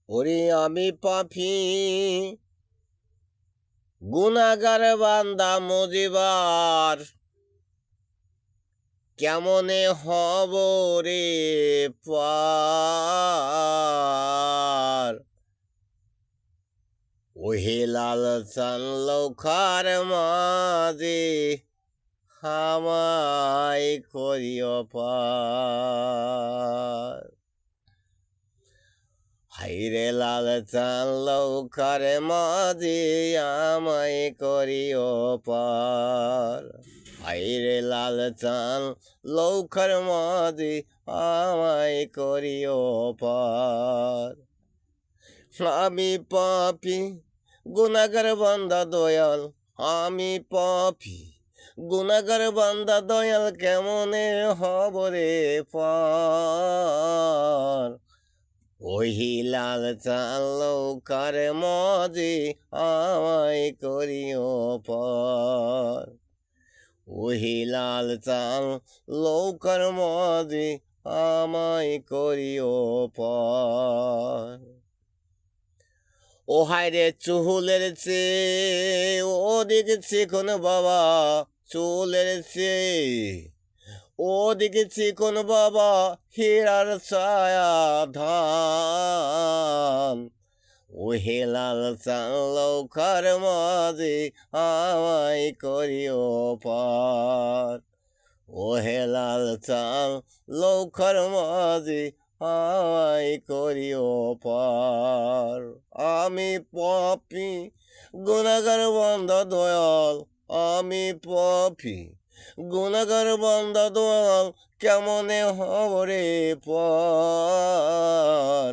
ওরে আমি পাপী গুনাহগার বান্দা মজিবার, কেমনে হব রে পার। ওহে লাল চান লৌখার মাঝে হামাই করিও পার। হাইরে লাল চান লৌখার মাঝে আমায় করিও পার। হাইরে লাল চান লৌখার মাঝে আমায় করিও পার। আমি পাপী গুনাহগার বান্দা দয়াল, আমি পাপী গুনাহগার বান্দা দয়াল, কেমনে হব রে পার। ওহি লাল চান লৌখার মাঝে আমায় করিও পার। ওহি লাল চান লৌখার মাঝে আমায় করিও পার। ও হায়রে চুলের চেয়ে ওদিকে চিকন বাবা, চুলের চেয়ে ওদিকে চিকন বাবা, হীরার ছায়া ধান। ওহে লাল চান লৌখার মাঝে আমায় করিও পার। ওহে লাল চান লৌখার মাঝে আমায় করিও পার। আমি পাপী গুনাহগার বান্দা দয়াল, আমি পাপী গুনাহগার বান্দা দয়াল, কেমনে হব রে পার।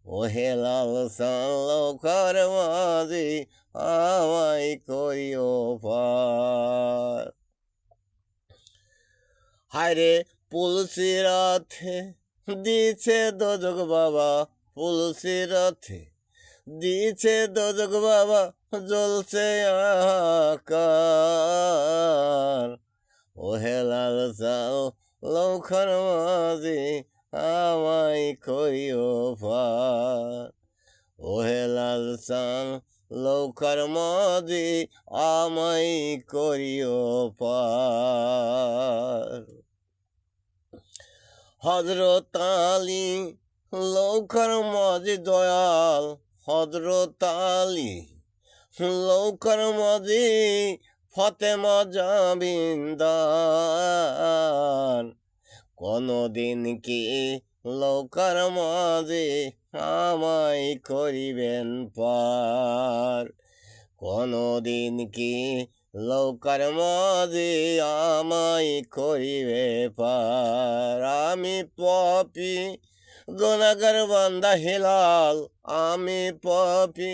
ওহে লাল চান লৌখার মাঝে আমায় করিও পার। হায়রে পুলসি রাতে দিছে দোজক বাবা, পুলসি রাতে দিছে দোজক বাবা, জ্বলছে আকার। ওহে লাল চান লৌখার মাঝে আমায় করিও পার। ওহে লাল চান লৌখার মাঝে আমায় করিও পার। হযরত আলী লৌখার মাঝে দয়াল, হযরত আলী লৌখার মাঝে ফাতেমা জামিনদার। কোনদিন কি লৌখার মাঝে আমায় করিবেন পার। কোনদিন কি লৌখার মাঝে আমায় করিবে পার। আমি পাপী গুনাহগার বান্দা হেলাল, আমি পাপী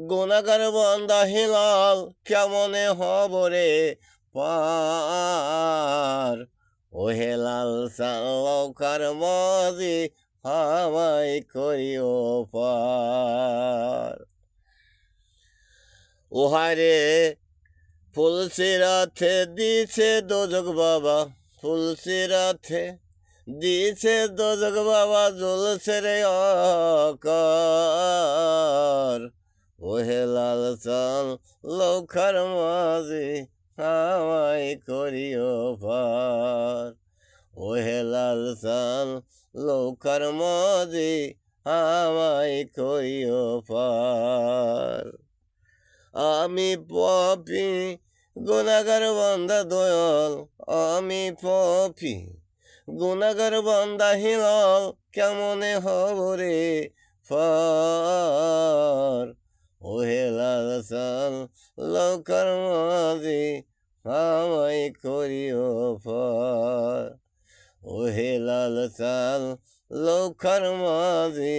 গুনাহগার বান্দা হেলাল, কেমনে হব রে পার। ওহে লাল চান লৌখার মাঝে আমায় করিও পার। ও হায়রে ফুলসি রাতে দিছে দোজক বাবা, ফুলসি রাতে দিছে দোজক বাবা, জ্বলছে রে আকার। ওহে লাল চান লৌখার মাঝে আমায় করিও পার। ওহে লাল চান লৌখার মাঝে আমায় করিও পার। আমি পাপী গুনাহগার বান্দা দয়াল, আমি পাপী গুনাহগার বান্দা হেলাল, কেমনে হব রে পার। ওহে লাল চান লৌখার মাঝে আমায় করিও পার। ওহে লাল চান লৌখার মাঝে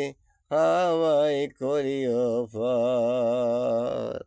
আমায় করিও পার।